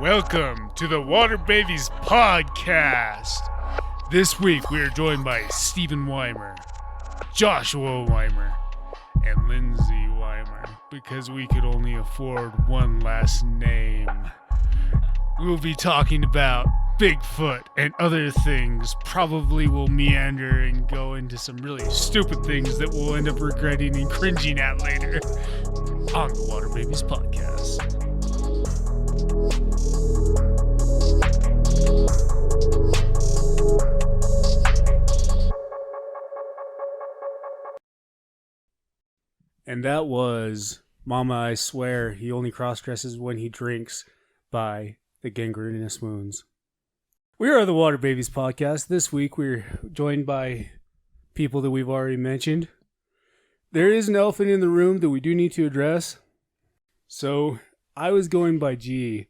Welcome to the Water Babies Podcast. This week we are joined by Stephen Weimer, Joshua Weimer, and Lindsay Weimer because we could only afford one last name. We will be talking about Bigfoot and other things. Probably will meander and go into some really stupid things that we'll end up regretting and cringing at later on the Water Babies Podcast. And that was Mama, I Swear He Only Cross-Dresses When He Drinks by the Gangrenous Moons. We are the Water Babies Podcast. This week we're joined by people that we've already mentioned. There is an elephant in the room that we do need to address. So, I was going by G,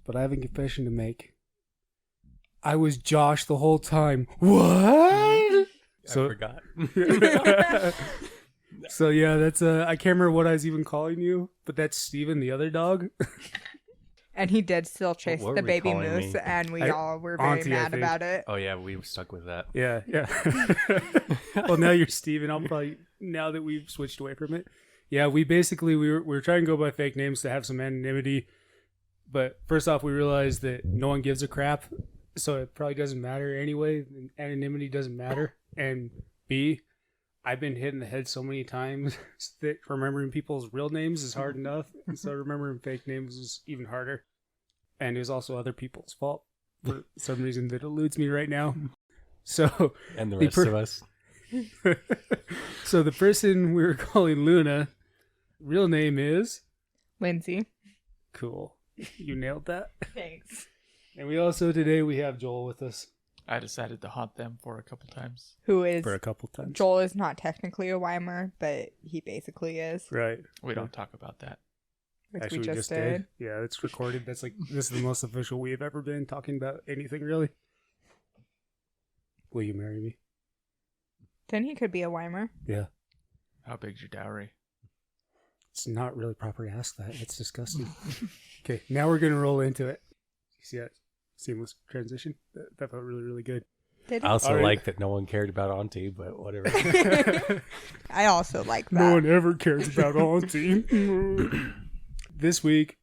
but I have a confession to make. I was Josh the whole time. What? I forgot. So yeah, that's I can't remember what I was even calling you, but that's Steven, the other dog. And he did still chase the baby moose, and we all were very mad about it. Oh yeah, we stuck with that. Yeah. Well, now you're Steven. I'll probably, now that we've switched away from it. Yeah, we were trying to go by fake names to have some anonymity, but first off, we realized that no one gives a crap, so it probably doesn't matter anyway. Anonymity doesn't matter. And B, I've been hit in the head so many times that remembering people's real names is hard enough. And so remembering fake names is even harder. And it was also other people's fault for some reason that eludes me right now. So, and the rest of us. So the person we were calling Luna, real name is? Lindsay. Cool. You nailed that. Thanks. And we also, today we have Joel with us. I decided to haunt them for a couple times. Who is? For a couple times. Joel is not technically a Weimer, but he basically is. Right. We don't talk about that. Which Actually, we just did. Yeah, it's recorded. This is the most official we have ever been talking about anything, really. Will you marry me? Then he could be a Weimer. Yeah. How big's your dowry? It's not really proper to ask that. It's disgusting. Okay, now we're going to roll into it. You see that seamless transition? That felt really, really good. Did I he? also like that no one cared about Auntie, but whatever. I also like that. No one ever cares about Auntie. This week,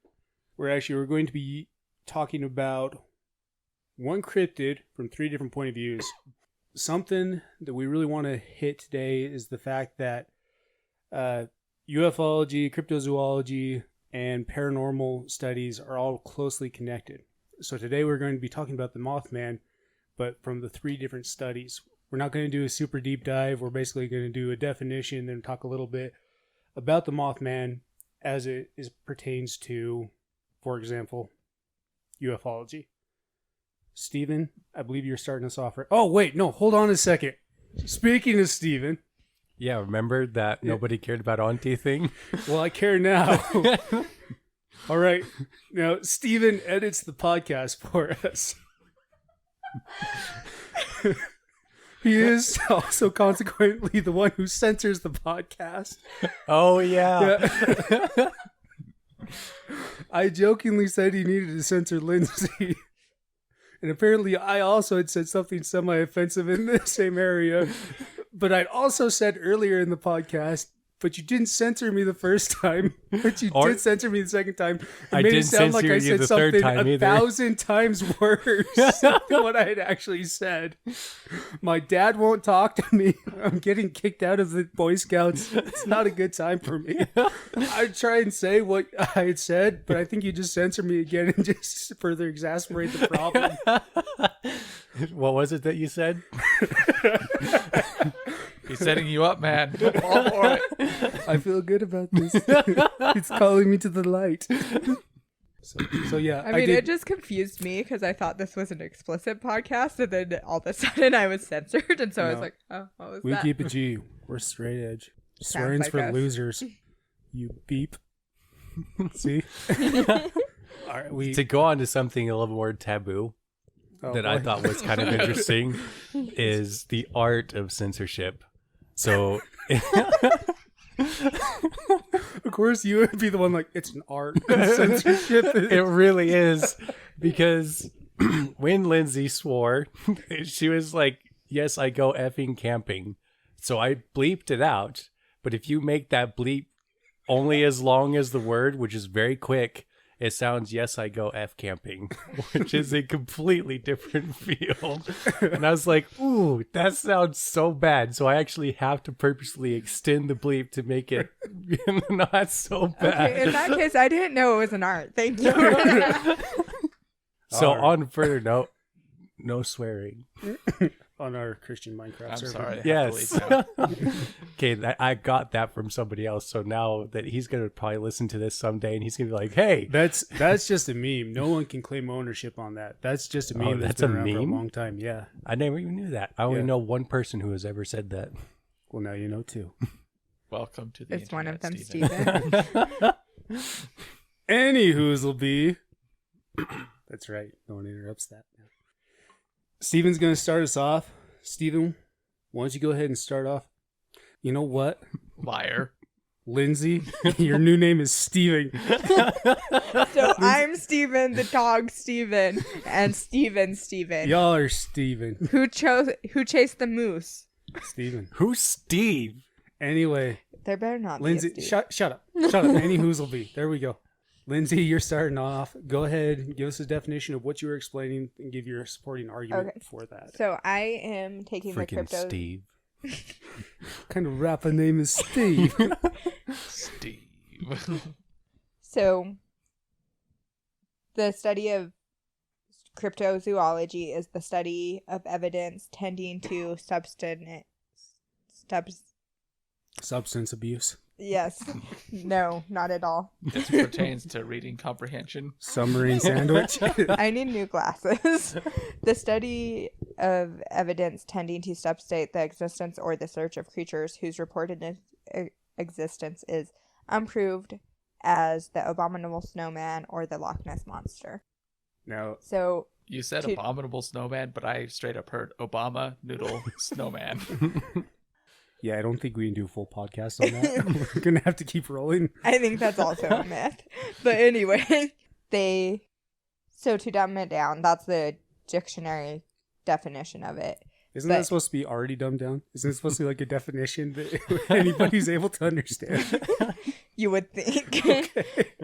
we're going to be talking about one cryptid from 3 different point of views. Something that we really want to hit today is the fact that ufology, cryptozoology, and paranormal studies are all closely connected. So today we're going to be talking about the Mothman, but from the 3 different studies. We're not going to do a super deep dive. We're basically going to do a definition and talk a little bit about the Mothman as it pertains to, for example, ufology. Steven, I believe you're starting us off right. Oh, wait, no, hold on a second. Speaking of Steven. Yeah, remember that nobody cared about Auntie thing? Well, I care now. All right. Now, Steven edits the podcast for us. He is also consequently the one who censors the podcast. Oh, yeah. I jokingly said he needed to censor Lindsay. And apparently I also had said something semi-offensive in the same area. But I'd also said earlier in the podcast, but you didn't censor me the first time. But you did censor me the second time. I didn't censor you the third time either. 1,000 times worse than what I had actually said. My dad won't talk to me. I'm getting kicked out of the Boy Scouts. It's not a good time for me. I'd try and say what I had said, but I think you just censor me again and just further exasperate the problem. What was it that you said? He's setting you up, man. Don't fall for it. I feel good about this. It's calling me to the light. So yeah. I mean, it just confused me because I thought this was an explicit podcast, and then all of a sudden I was censored, and so I was like, "Oh, what was that?" We keep it G. We're straight edge. Swearing's like for us. losers. You beep. See. All right, To go on to something a little more taboo that I thought was kind of interesting is the art of censorship. So Of course, you would be the one like, it's an art. Censorship. It really is. Because when Lindsay swore, she was like, yes, I go effing camping. So I bleeped it out. But if you make that bleep only as long as the word, which is very quick, it sounds, yes, I go F camping, which is a completely different feel. And I was like, ooh, that sounds so bad. So I actually have to purposely extend the bleep to make it not so bad. Okay, in that case, I didn't know it was an art. Thank you. So on a further note, no swearing. On our Christian Minecraft I'm server. sorry. Yes. Okay, I got that from somebody else. So now that he's going to probably listen to this someday and he's going to be like, hey. That's just a meme. No one can claim ownership on that. That's just a meme that's that's been a around for a meme? long time. Yeah. I never even knew that. I only know one person who has ever said that. Well, now you know too. Welcome to the It's one of internet, them, Steven. Any who's'll be. That's right. No one interrupts that. Steven's going to start us off. Steven, why don't you go ahead and start off? You know what? Liar. Lindsay, your new name is Steven. So I'm Steven, the dog Steven, and Steven. Y'all are Steven. Who chased the moose? Steven. Who's Steve? Anyway, There better not Lindsay, be a Steve. shut up. Shut up. Any who's'll be. There we go. Lindsay, you're starting off. Go ahead and give us a definition of what you were explaining and give your supporting argument Okay. for that. So I am taking the Freaking crypto. Steve. What kind of rapper name is Steve? Steve. So the study of cryptozoology is the study of evidence tending to Substance abuse. Yes. No, not at all. This pertains to reading comprehension. Submarine sandwich. I need new glasses. The study of evidence tending to substate the existence or the search of creatures whose reported existence is unproved, as the abominable snowman or the Loch Ness monster. Now, So You said To- abominable snowman, but I straight up heard Obama noodle snowman. yeah, I don't think we can do a full podcast on that. We're going to have to keep rolling. I think that's also a myth. But anyway, so to dumb it down, that's the dictionary definition of it. Isn't But- that supposed to be already dumbed down? Isn't it supposed to be like a definition that anybody's able to understand? You would think. Okay.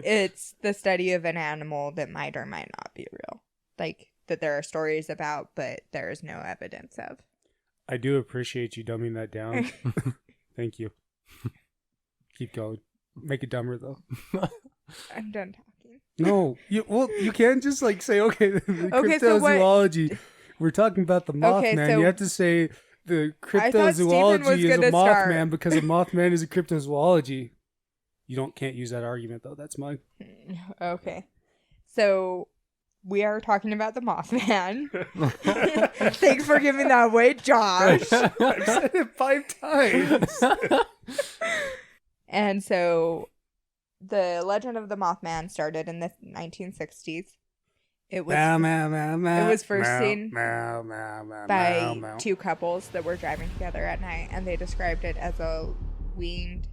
It's the study of an animal that might or might not be real. Like, that there are stories about, but there is no evidence of. I do appreciate you dumbing that down. Thank you. Keep going. Make it dumber though. I'm done talking. No, you can't just like say okay. The Okay, so what- cryptozoology. We're talking about the Mothman. Okay, so- You have to say the I thought Stephen was cryptozoology is a gonna start. Mothman because a Mothman is a cryptozoology. You can't use that argument though. That's mine. Okay. So, we are talking about the Mothman. Thanks for giving that away, Josh. I've said it 5 times. And so, the legend of the Mothman started in the 1960s. It was It was first seen by two couples that were driving together at night, and they described it as a winged,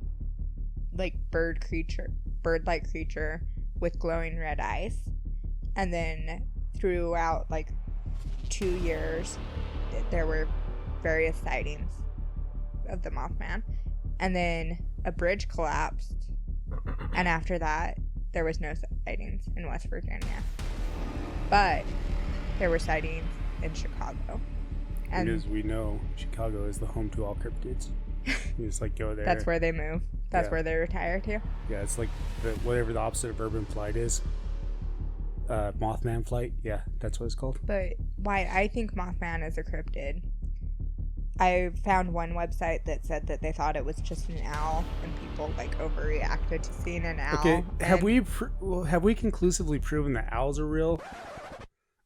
like, bird-like creature with glowing red eyes. And then throughout, like, 2 years, there were various sightings of the Mothman. And then a bridge collapsed, and after that, there was no sightings in West Virginia. But there were sightings in Chicago. And Because we know Chicago is the home to all cryptids. You just like go there. that's where they move. That's Yeah. where they retire to. Yeah, it's like whatever the opposite of urban flight is. Mothman flight. Yeah, that's what it's called. But why I think Mothman is a cryptid. I found one website that said that they thought it was just an owl, and people like overreacted to seeing an owl. Okay, have and- we conclusively proven that owls are real?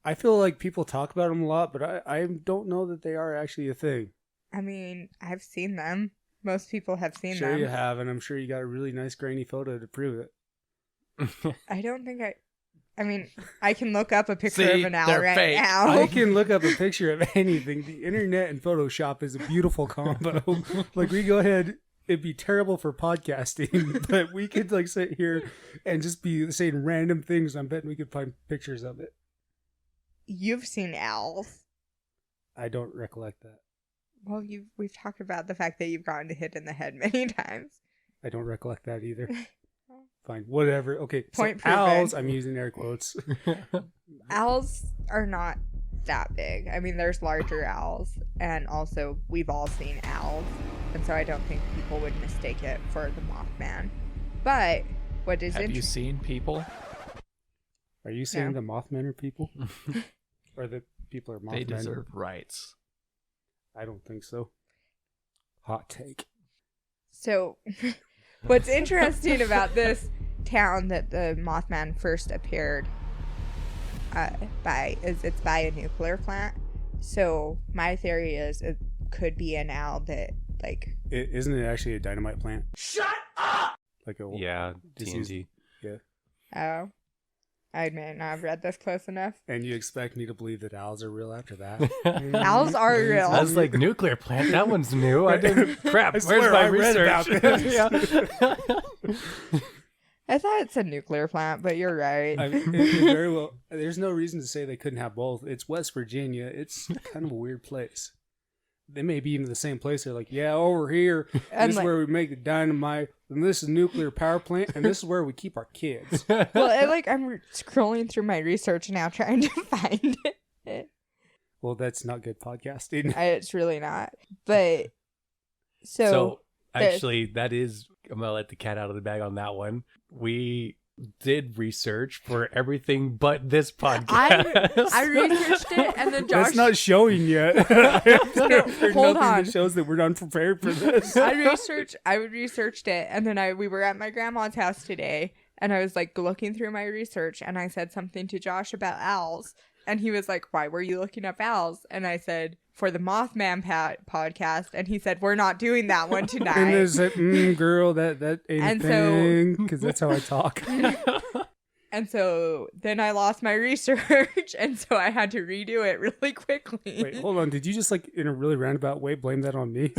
I feel like people talk about them a lot, but I don't know that they are actually a thing. I mean, I've seen them. Most people have seen Sure them. you have, and I'm sure you got a really nice grainy photo to prove it. I don't think I mean, I can look up a picture See, of an owl they're right fake. now. I can look up a picture of anything. The internet and Photoshop is a beautiful combo. Like, we go ahead it'd be terrible for podcasting, but we could like sit here and just be saying random things. I'm betting we could find pictures of it. You've seen owls. I don't recollect that. Well, we've talked about the fact that you've gotten hit in the head many times. I don't recollect that either. Fine, whatever. Okay, Point so proven. owls, I'm using air quotes. Owls are not that big. I mean, there's larger owls, and also we've all seen owls, and so I don't think people would mistake it for the Mothman. But what is Have you seen people? Are you saying No. the Mothmen are people? Or the people are Mothmen? They deserve rights. I don't think so. Hot take. So, what's interesting about this town that the Mothman first appeared by is it's by a nuclear plant. So my theory is it could be an owl that like Isn't it actually a dynamite plant? Shut up! Like a Yeah, disused- TNT. Yeah. oh, I may not have read this close enough. And you expect me to believe that owls are real after that? Owls are real. I was like, nuclear plant? That one's new. I didn't. Crap, I where's swear my I read research? about this. Yeah. I thought it said nuclear plant, but you're right. I mean, it very well. There's no reason to say they couldn't have both. It's West Virginia. It's kind of a weird place. They may be even the same place. They're like, yeah, over here, And this is like- where we make the dynamite, and this is nuclear power plant, and this is where we keep our kids. Well, I'm scrolling through my research now trying to find it. Well, that's not good podcasting. It's really not. But So there's- actually, that is. I'm gonna let the cat out of the bag on that one. We did research for everything but this podcast. I researched it, and then Josh. That's not showing yet. There's hold nothing on. that shows that we're unprepared for this. I researched it, and then we were at my grandma's house today, and I was like looking through my research, and I said something to Josh about owls, and he was like, "Why were you looking up owls?" And I said, "For the Mothman podcast," and he said, "We're not doing that one And tonight." there's that, girl, that ain't And a so- thing, because that's how I talk. And so then I lost my research, and so I had to redo it really quickly. Wait, hold on. Did you just, like, in a really roundabout way, blame that on me?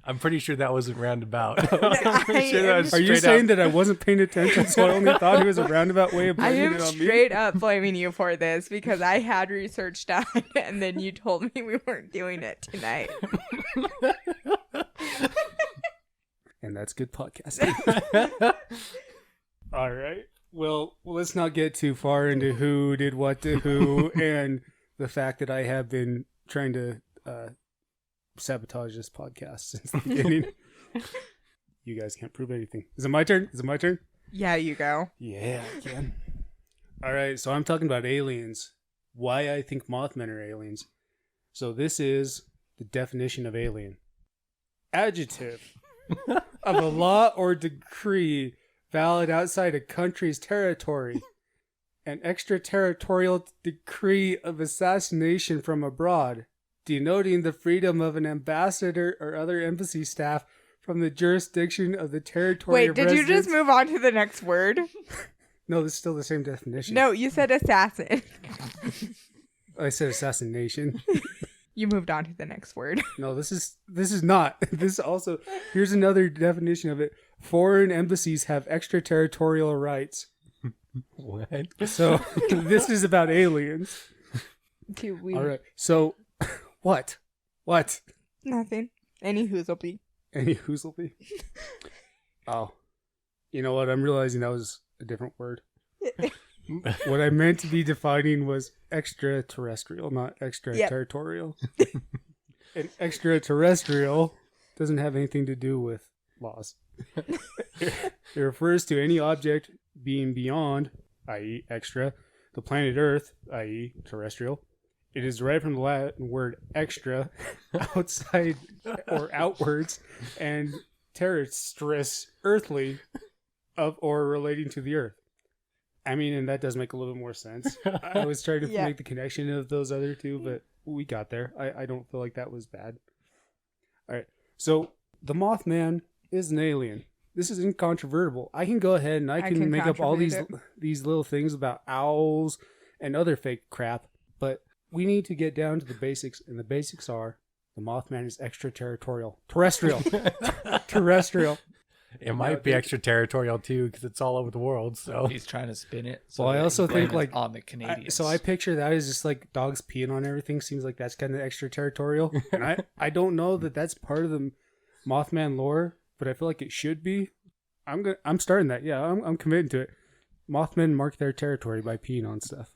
I'm pretty sure that wasn't roundabout. Are you saying that I wasn't paying attention, so I only thought it was a roundabout way of I blaming am it on me? straight up blaming you for this because I had research done, and then you told me we weren't doing it tonight. And that's good podcasting. All right. Well, let's not get too far into who did what to who and the fact that I have been trying to sabotage this podcast since the beginning. You guys can't prove anything. Is it my turn? Yeah, you go. Yeah, I can. All right, so I'm talking about aliens. Why I think Mothmen are aliens. So this is the definition of alien. Adjective of a law or decree valid outside a country's territory. An extraterritorial decree of assassination from abroad, denoting the freedom of an ambassador or other embassy staff from the jurisdiction of the territory Wait, of did you just residence. move on to the next word? No, this is still the same definition. No, you said assassin. I said assassination. You moved on to the next word. No, this is not. This also, here's another definition of it. Foreign embassies have extraterritorial rights. What? So this is about aliens. All right. So what? Nothing. Any whoozle Any whoozleby? Oh, you know what? I'm realizing that was a different word. What I meant to be defining was extraterrestrial, not extraterritorial. And extraterrestrial doesn't have anything to do with laws. It refers to any object being beyond, i.e. extra, the planet Earth, i.e. terrestrial. It is derived from the Latin word extra, outside or outwards, and terrestris, earthly, of or relating to the Earth. I mean, and that does make a little bit more sense. I was trying to Yeah. make the connection of those other two, but we got there. I don't feel like that was bad. All right. So the Mothman is an alien. This is incontrovertible. I can go ahead and I can make up all contribute these little things about owls and other fake crap, but we need to get down to the basics, and the basics are the The Mothman is extraterritorial. Terrestrial. Terrestrial. It might be extraterritorial too, because it's all over the world. So He's trying to spin it. So Well, I that also he blames think, like, it on the Canadians. So I picture that as just like dogs peeing on everything. Seems like that's kind of extraterritorial. And I don't know that that's part of the Mothman lore, but I feel like it should be. I'm starting that. Yeah, I'm committing to it. Mothmen mark their territory by peeing on stuff.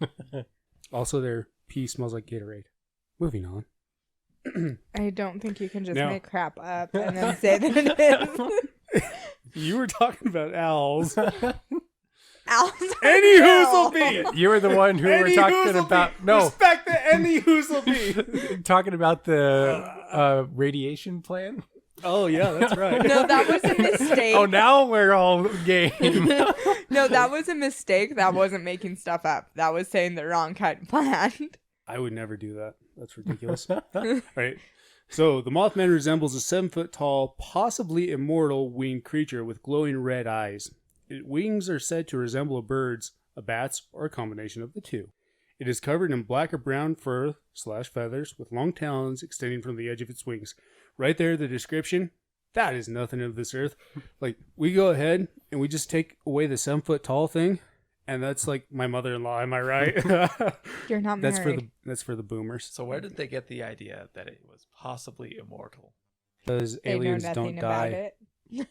Also, their pee smells like Gatorade. Moving on. I don't think you can just No. make crap up and then say that it is. You were talking about owls. Owls are Any real. who'll be. you were the one who were talking about Respect the any who'll be. talking about the radiation plan. Oh yeah, that's right. No, that was a mistake. Oh, now we're all game. No, that was a mistake. That wasn't making stuff up. That was saying the wrong kind of plan. I would never do that. That's ridiculous. Right. So the Mothman resembles a 7-foot-tall, possibly immortal winged creature with glowing red eyes. Its wings are said to resemble a bird's, a bat's, or a combination of the two. It is covered in black or brown fur/feathers with long talons extending from the edge of its wings. Right there, the description. That is nothing of this earth. Like, we go ahead and we just take away the 7-foot-tall thing, and that's like my mother-in-law. Am I right? You're not married. That's for the boomers. So where did they get the idea that it was possibly immortal? Because They aliens know nothing don't about die. it.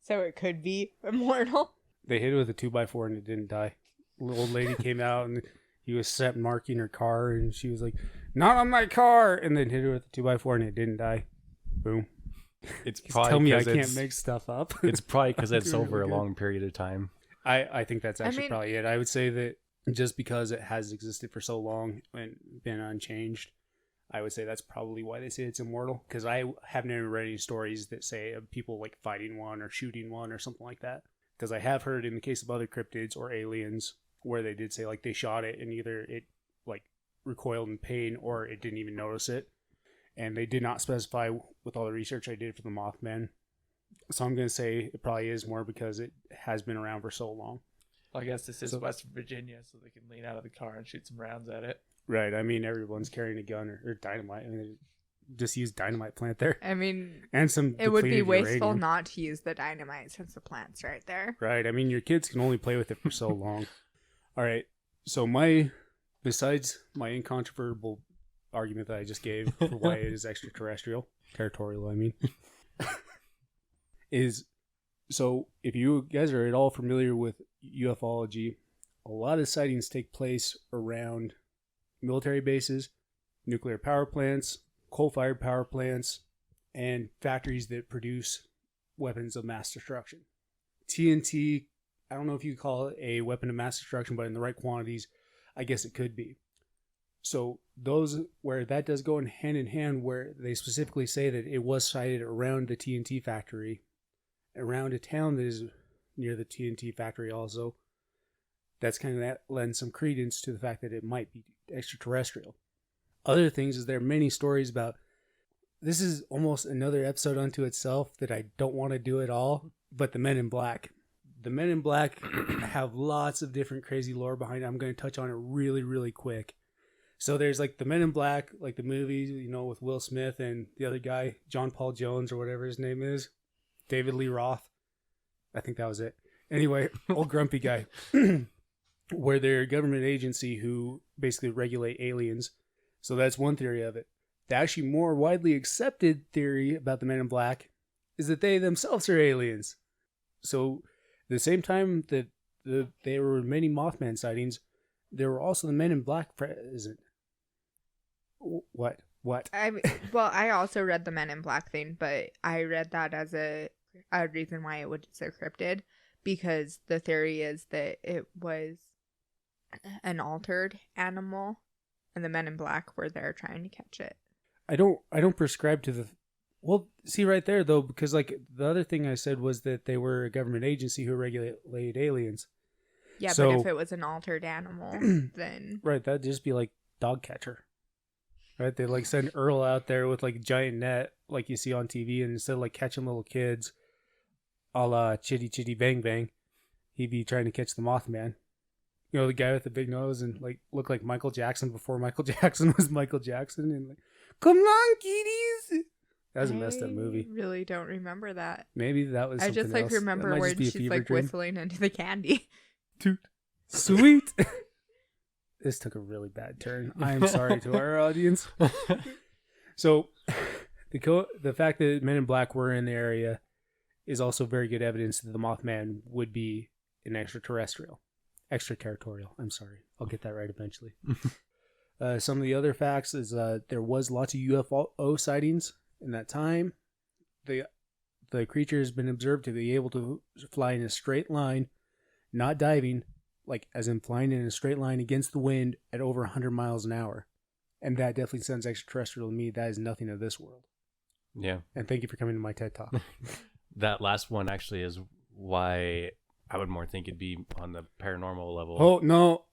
So it could be immortal. They hit it with a 2x4 and it didn't die. A little old lady came out and he was set marking her car and she was like, "Not on my car!" And then hit her with a 2x4 and it didn't die. Boom. It's Just probably tell me I 'cause can't it's- make stuff up. It's probably because it's Really over a good. long period of time. I think that's actually mean- probably it. I would say that just because it has existed for so long and been unchanged, I would say that's probably why they say it's immortal. Because I have never read any stories that say of people like fighting one or shooting one or something like that. Because I have heard in the case of other cryptids or aliens where they did say like they shot it and either it like recoiled in pain or it didn't even notice it. And they did not specify with all the research I did for the Mothman. So I'm going to say it probably is more because it has been around for so long. I guess this is So- West Virginia, so they can lean out of the car and shoot some rounds at it. Right. I mean, everyone's carrying a gun or dynamite. I mean, just use dynamite plant there. I mean, And some it would be depleted wasteful uranium. not to use the dynamite since the plant's right there. Right. I mean, your kids can only play with it for so long. All right. So besides my incontrovertible argument that I just gave for why it is territorial, I mean, is so if you guys are at all familiar with ufology, a lot of sightings take place around military bases, nuclear power plants, coal-fired power plants, and factories that produce weapons of mass destruction. TNT, I don't know if you could call it a weapon of mass destruction, but in the right quantities, I guess it could be. So those where that does go in hand, where they specifically say that it was sighted around the TNT factory, around a town that is near the TNT factory also, that's kind of that lends some credence to the fact that it might be extraterrestrial. Other things is there are many stories about, this is almost another episode unto itself that I don't want to do at all, but the Men in Black. The Men in Black have lots of different crazy lore behind it. I'm going to touch on it really, really quick. So there's like the Men in Black, like the movies, with Will Smith and the other guy, John Paul Jones or whatever his name is, David Lee Roth. I think that was it. Anyway, old grumpy guy. Where they're a government agency who basically regulate aliens. So that's one theory of it. The actually more widely accepted theory about the Men in Black is that they themselves are aliens. So the same time that there were many Mothman sightings, there were also the Men in Black present. What? I also read the Men in Black thing, but I read that as a reason why it was a cryptid, because the theory is that it was an altered animal, and the Men in Black were there trying to catch it. I don't prescribe to the. Well, see right there though, because like the other thing I said was that they were a government agency who regulated aliens. Yeah, So- but if it was an altered animal, then Right, that'd just be like dog catcher. Right, they like send Earl out there with like a giant net, like you see on TV, and instead of like catching little kids, a la Chitty Chitty Bang Bang, he'd be trying to catch the Mothman. The guy with the big nose and like look like Michael Jackson before Michael Jackson was Michael Jackson, and like Come on, kitties. That was a messed up movie. I really don't remember that. Maybe that was I something just like else. remember That might where just be a she's fever like dream. whistling into the candy. Toot. Sweet. This took a really bad turn. I am sorry to our audience. So, the fact that Men in Black were in the area is also very good evidence that the Mothman would be an extraterrestrial. Extraterritorial. I'm sorry. I'll get that right eventually. Some of the other facts is there was lots of UFO sightings in that time. The creature has been observed to be able to fly in a straight line, not diving, like as in flying in a straight line against the wind at over 100 miles an hour. And that definitely sounds extraterrestrial to me. That is nothing of this world. Yeah. And thank you for coming to my TED Talk. That last one actually is why I would more think it'd be on the paranormal level. Oh, no.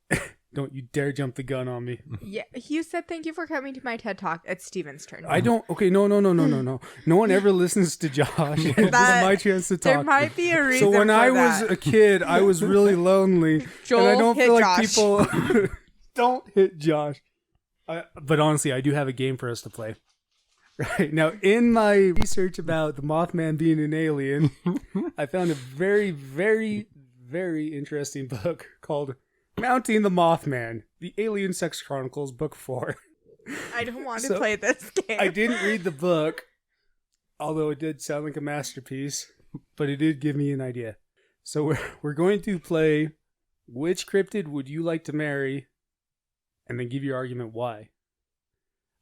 Don't you dare jump the gun on me. Yeah, you said thank you for coming to my TED Talk. It's Steven's turn. I don't. Okay, no. No one ever listens to Josh. This is my chance to talk. There might be a reason. So when for I that. was a kid, I was really lonely. Joel, and I don't hit feel like Josh. people don't hit Josh. But honestly, I do have a game for us to play. Right now, in my research about the Mothman being an alien, I found a very, very, very interesting book called Mounting the Mothman: The Alien Sex Chronicles, Book 4. I don't want to So, play this game. I didn't read the book, although it did sound like a masterpiece, but it did give me an idea. So we're going to play which cryptid would you like to marry, and then give your argument why.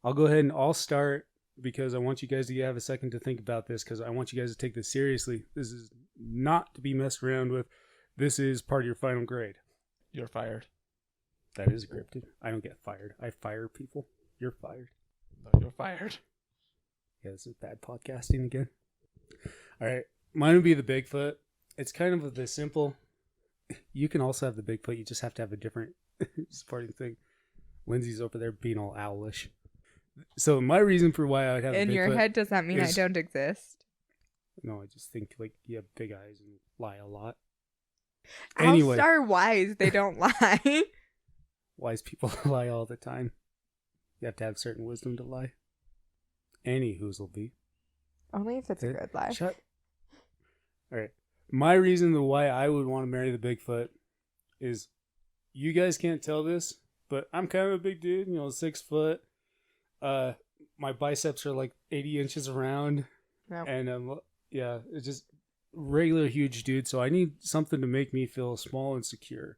I'll go ahead and I'll start because I want you guys to have a second to think about this because I want you guys to take this seriously. This is not to be messed around with. This is part of your final grade. You're fired. That is a cryptid. I don't get fired. I fire people. You're fired. No, you're fired. Yeah, this is bad podcasting again. All right. Mine would be the Bigfoot. It's kind of the simple. You can also have the Bigfoot. You just have to have a different supporting thing. Lindsay's over there being all owlish. So my reason for why I would have In a Bigfoot your head, does that mean I is- don't exist? No, I just think like you have big eyes and lie a lot. Owls Anyway, are wise. They don't lie. wise people lie all the time. You have to have certain wisdom to lie. Any whoozleby. Only if it's a good lie. Shut. All right. My reason why I would want to marry the Bigfoot is you guys can't tell this, but I'm kind of a big dude, 6 foot. My biceps are like 80 inches around. Nope. And yeah, it's just regular huge dude. So I need something to make me feel small and secure.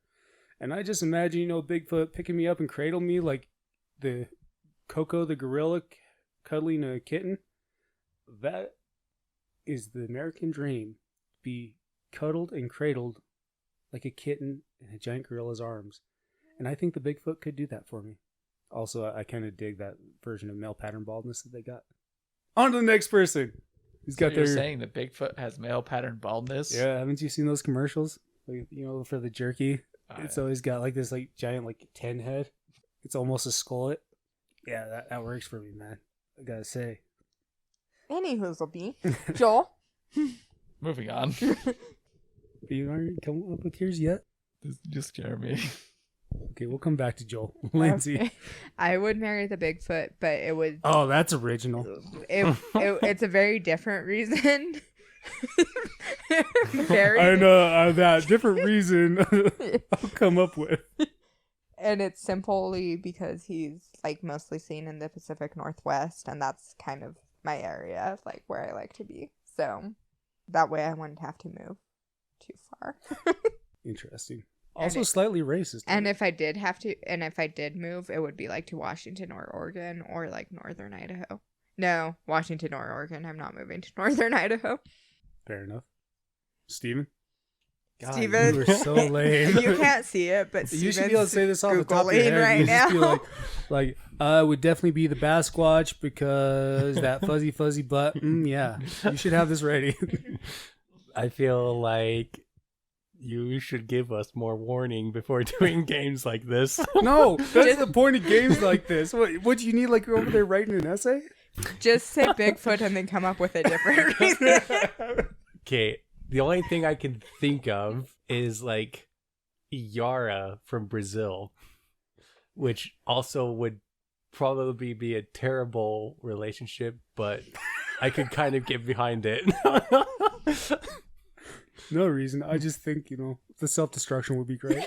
And I just imagine, Bigfoot picking me up and cradle me like the Coco the gorilla cuddling a kitten. That is the American dream. Be cuddled and cradled like a kitten in a giant gorilla's arms. And I think the Bigfoot could do that for me. Also, I kind of dig that version of male pattern baldness that they got. On to the next person. He's got You're their... saying that Bigfoot has male pattern baldness? Yeah, haven't you seen those commercials? Like, for the jerky. Oh, It's yeah. always got like this like giant like 10 head. It's almost a skullet. Yeah, that works for me, man. I gotta say. Any whoozleby. Joel? Moving on. You aren't come up with yours yet? This just scare me. Okay, we'll come back to Joel. Lindsay. Okay. I would marry the Bigfoot, but it would... Oh, that's original. It's a very different reason. Very... I know that different reason I'll come up with. And it's simply because he's like mostly seen in the Pacific Northwest, and that's kind of my area, like where I like to be. So that way I wouldn't have to move too far. Interesting. And Also slightly racist. And if I did move, it would be like to Washington or Oregon or like Northern Idaho. No, Washington or Oregon. I'm not moving to Northern Idaho. Fair enough. Steven? God, Steven, you were so lame. You can't see it, but You should be able to say this off the top of your Googling head. right You just be now. like, would definitely be the Basquatch because that fuzzy butt. Yeah, you should have this ready. I feel like you should give us more warning before doing games like this. No, that's the point of games like this. What do you need? Like you're over there writing an essay? Just say Bigfoot and then come up with a different reason. Okay, the only thing I can think of is like Yara from Brazil, which also would probably be a terrible relationship, but I could kind of get behind it. No reason. I just think, the self-destruction would be great.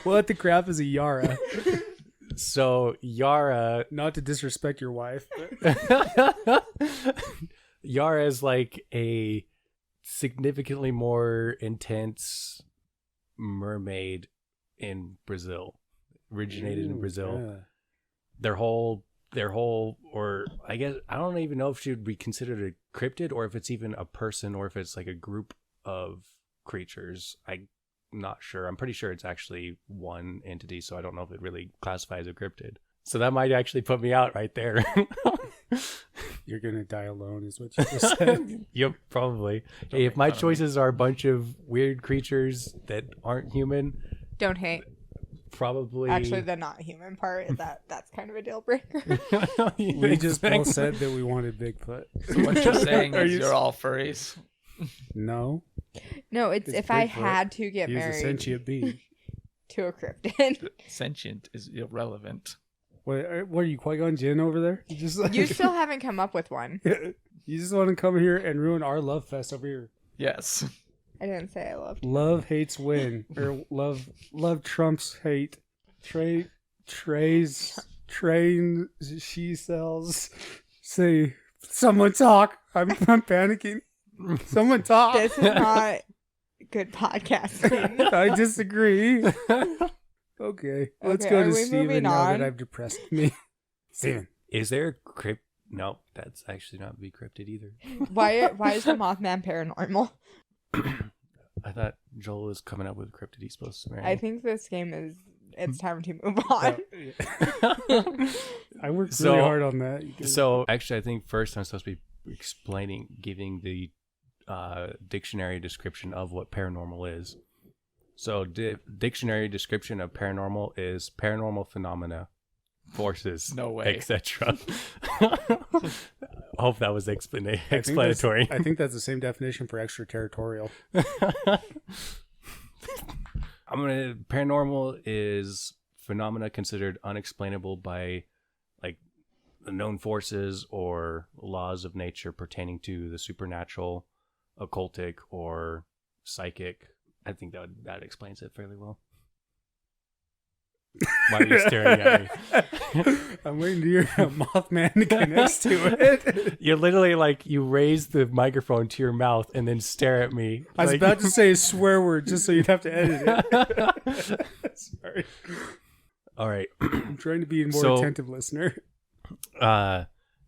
We'll have to craft as a Yara. So Yara, Not to disrespect your wife. But... Yara is like a significantly more intense mermaid in Brazil, originated in Brazil. Yeah. Their whole, or I guess, I don't even know if she would be considered a cryptid or if it's even a person or if it's like a group of creatures. I'm not sure. I'm pretty sure it's actually one entity, so I don't know if it really classifies as a cryptid. So that might actually put me out right there. You're going to die alone is what you just said. Yep, probably. Hey, if my choices are a bunch of weird creatures that aren't human, Don't hate. probably. Actually, the not human part, that's kind of a deal breaker. We just both said that we wanted Bigfoot. So what you're saying is you're all furries. No. No, it's It's if I Bigfoot. had to get He's a married sentient being. to a cryptid. Sentient is irrelevant. What are you, Qui-Gon Jinn over there? You just like, You still haven't come up with one. you just want to come here and ruin our love fest over here. Yes. I didn't say I loved you. Love hates win, or love trumps hate. Train she sells. Say, someone talk. I'm panicking. Someone talk. This is not good podcasting. I disagree. Okay, let's Okay, go are to we Steven moving now on? that I've depressed me. Steven. Is there a No, that's actually not be cryptid either. Why is the Mothman paranormal? I thought Joel was coming up with a cryptid he's supposed to marry. I think this game it's time to move on. I worked So- really hard on that. So actually, I think first I'm supposed to be giving the dictionary description of what paranormal is. So dictionary description of paranormal is paranormal phenomena, forces, No way. etc. Hope that was explanatory. I think that's the same definition for extraterritorial. Paranormal is phenomena considered unexplainable by like the known forces or laws of nature pertaining to the supernatural, occultic, or psychic. I think that explains it fairly well. Why are you staring at me? I'm waiting to hear a Mothman to connect to it. You're literally like, you raise the microphone to your mouth and then stare at me. I was like, about to say a swear word just so you'd have to edit it. Sorry. All right. I'm trying to be a more So- attentive listener.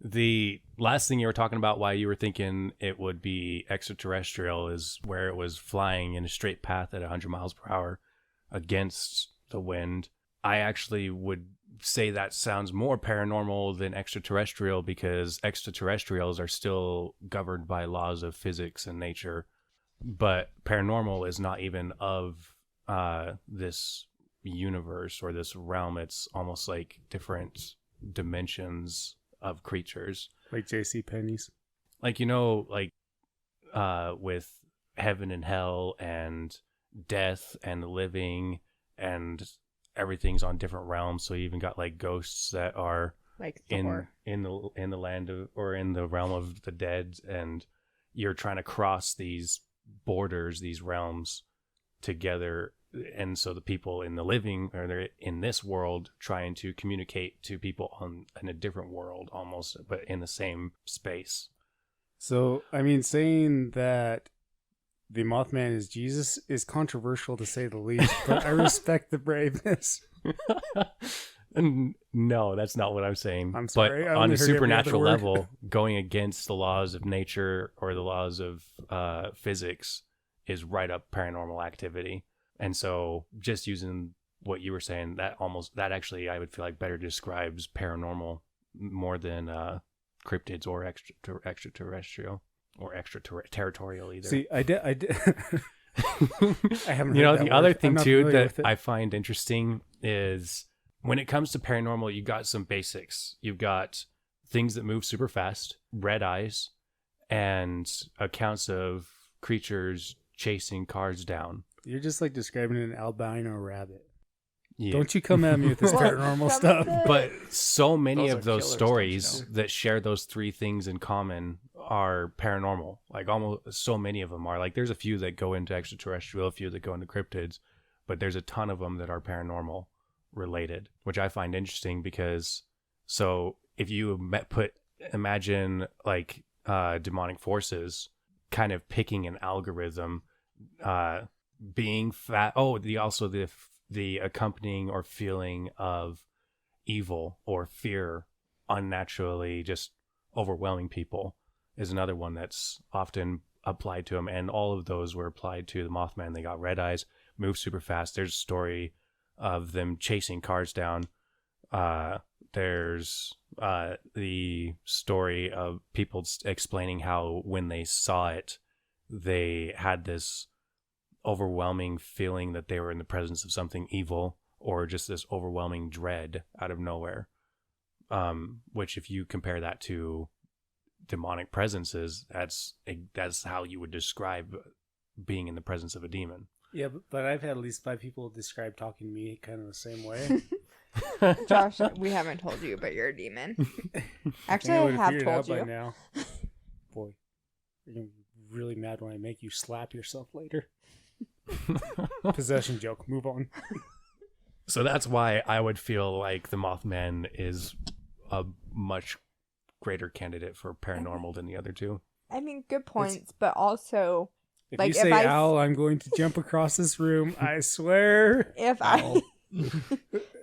The last thing you were talking about, why you were thinking it would be extraterrestrial, is where it was flying in a straight path at 100 miles per hour against the wind. I actually would say that sounds more paranormal than extraterrestrial, because extraterrestrials are still governed by laws of physics and nature, but paranormal is not even of this universe or this realm. It's almost like different dimensions of creatures, Like J.C. Penney's. like with heaven and hell and death and living, and everything's on different realms. So you even got like ghosts that are Like in Thor. the land of, or in the realm of the dead, and you're trying to cross these borders, these realms together. And so the people in the living, or they're in this world, trying to communicate to people in a different world almost, but in the same space. So, I mean, saying that the Mothman is Jesus is controversial to say the least, but I respect the braveness. And no, that's not what I'm saying. I'm sorry, I But on only a heard every other supernatural word. level, going against the laws of nature or the laws of physics is right up paranormal activity. And so just using what you were saying, that actually I would feel like better describes paranormal more than cryptids or extraterrestrial or extraterritorial either. See, I did. I haven't. You know, heard that the other word. thing I'm not too familiar that with it. I find interesting is when it comes to paranormal, you got some basics. You've got things that move super fast, red eyes, and accounts of creatures chasing cars down. You're just like describing an albino rabbit. Yeah. Don't you come at me with this paranormal stuff. But so many Those of are those killers, stories don't you know? that share those three things in common are paranormal. Like almost so many of them are. Like there's a few that go into extraterrestrial, a few that go into cryptids, but there's a ton of them that are paranormal related, which I find interesting because so if you imagine like demonic forces kind of picking an algorithm, being fat. Oh, the accompanying or feeling of evil or fear unnaturally just overwhelming people is another one that's often applied to them, and all of those were applied to the Mothman. They got red eyes, move super fast. There's a story of them chasing cars down. There's the story of people explaining how when they saw it, they had this overwhelming feeling that they were in the presence of something evil, or just this overwhelming dread out of nowhere. Which if you compare that to demonic presences, that's how you would describe being in the presence of a demon. Yeah, but I've had at least 5 people describe talking to me kind of the same way. Josh, we haven't told you, but you're a demon. Actually, I would've have figured it told out by you. now. Boy, you're gonna be really mad when I make you slap yourself later. Possession joke. Move on. So that's why I would feel like the Mothman is a much greater candidate for paranormal than the other two. I mean, good points, but also, If like, you say if I owl, I'm going to jump across this room. I swear. if Owl.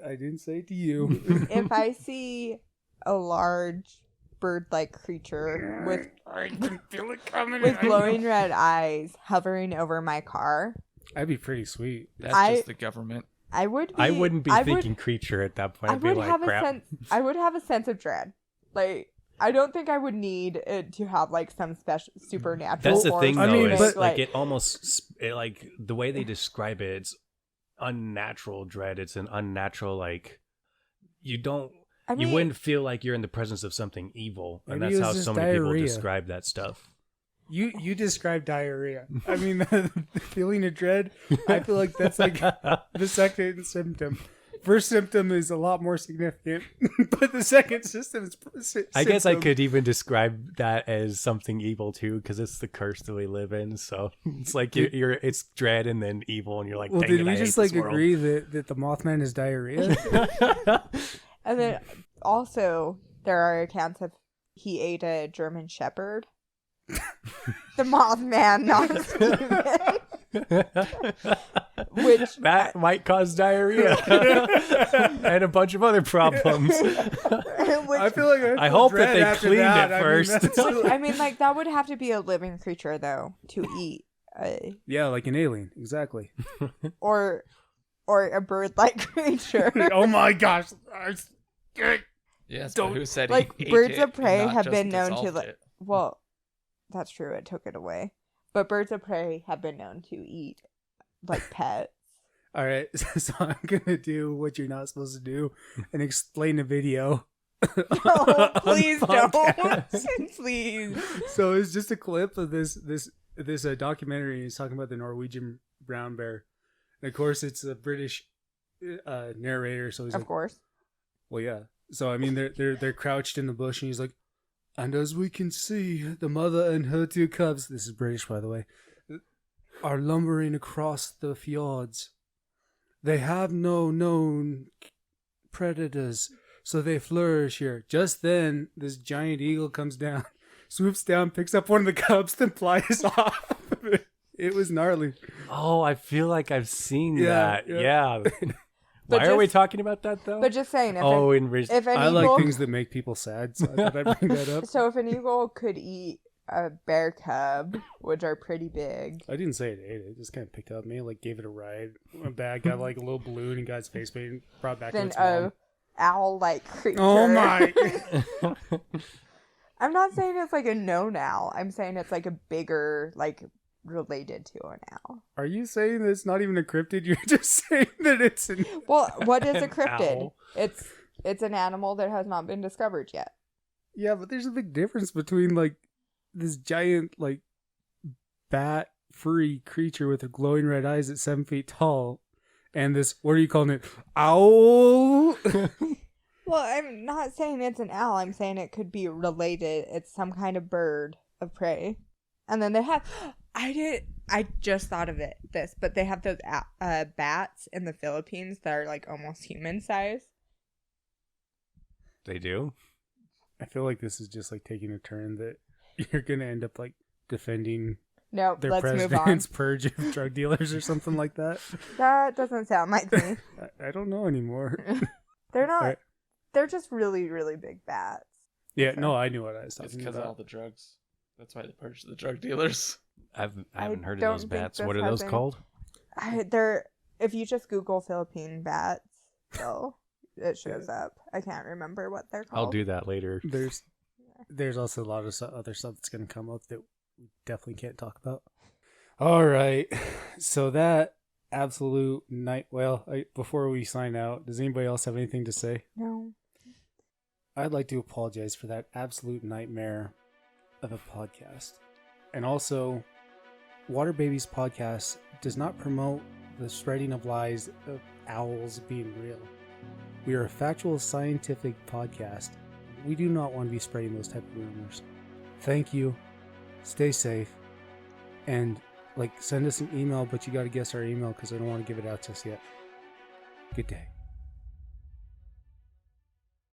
I didn't say it to you. if I see a large bird-like creature with I can feel it coming. with glowing red eyes hovering over my car, That'd be pretty sweet. That's just the government. I would. I wouldn't be thinking creature at that point. I I'd be would like, have crap. a sense. I would have a sense of dread. Like, I don't think I would need it to have like some special supernatural. That's the or thing, though. something, Is but, like it almost like the way they describe it. It's unnatural dread. It's an unnatural like you don't. I mean, You wouldn't feel like you're in the presence of something evil, and Maybe that's it was how just so many people diarrhea. describe that stuff. You described diarrhea. I mean, the feeling of dread. I feel like that's like the second symptom. First symptom is a lot more significant, but the second symptom is. I guess I could even describe that as something evil too, because it's the curse that we live in. So it's like it's dread and then evil, and you're like, Well, dang did it, we I just hate like this world. agree that the Mothman is diarrhea? and then also there are accounts of he ate a German Shepherd. The Mothman, not Steven. Which that might cause diarrhea and a bunch of other problems. I feel like I hope that they cleaned it first. I mean, like, that would have to be a living creature, though, to eat. Yeah, like an alien, exactly. Or a bird-like creature. Oh my gosh! Yes, Don't- but who said Like, he ate birds it of prey and not have just been known to, dissolved like, it? well, that's true, it took it away. But birds of prey have been known to eat, like, pets. All right, so I'm gonna do what you're not supposed to do and explain a video. No, on please don't. podcast. Please. So it's just a clip of this documentary. He's talking about the Norwegian brown bear. And of course, it's a British narrator. So he's Of like, course. well, yeah. So I mean, they're crouched in the bush, and he's like, and as we can see, the mother and her 2 cubs. This is British, by the way. Are lumbering across the fjords. They have no known predators, so they flourish here. Just then, this giant eagle comes down, swoops down, picks up one of the cubs, then flies off. It was gnarly. Oh, I feel like I've seen Yeah, that. yeah. Yeah. But Why are we just- talking about that though? But just saying, if an I eagle, like things that make people sad, so I thought I'd bring that up. so if an eagle could eat a bear cub, which are pretty big, I didn't say it ate it. It just kind of picked up me, like gave it a ride. Went back, got like a little balloon and got its face painted, brought back to then its a mom. owl-like creature. Oh my! I'm not saying it's like a known owl. I'm saying it's like a bigger, like, related to an owl. Are you saying that it's not even a cryptid? You're just saying that it's an... Well, what is a cryptid? Owl. It's an animal that has not been discovered yet. Yeah, but there's a big difference between like this giant like bat furry creature with glowing red eyes at 7 feet tall And this, what are you calling it? Owl. Well, I'm not saying it's an owl. I'm saying it could be related. It's some kind of bird of prey. And then they have, I just thought of this, but they have those bats in the Philippines that are like almost human size. They do? I feel like this is just like taking a turn that you're going to end up like defending No, their let's move on. president's purge of drug dealers or something like that. That doesn't sound like me. I don't know anymore. They're not. Right. They're just really, really big bats. Yeah, no, I knew what I was It's talking because of all about. the drugs. That's why they purged the drug dealers. I haven't heard of don't those think bats. this What are has those any- called? They're. If you just Google Philippine bats, it shows up. I can't remember what they're called. I'll do that later. There's also a lot of other stuff that's going to come up that we definitely can't talk about. All right. So that absolute night. Well, before we sign out, does anybody else have anything to say? No. I'd like to apologize for that absolute nightmare of a podcast. And also, Water Babies podcast does not promote the spreading of lies of owls being real. We are a factual scientific podcast. We do not want to be spreading those type of rumors. Thank you. Stay safe. And send us an email, but you got to guess our email because I don't want to give it out just yet. Good day.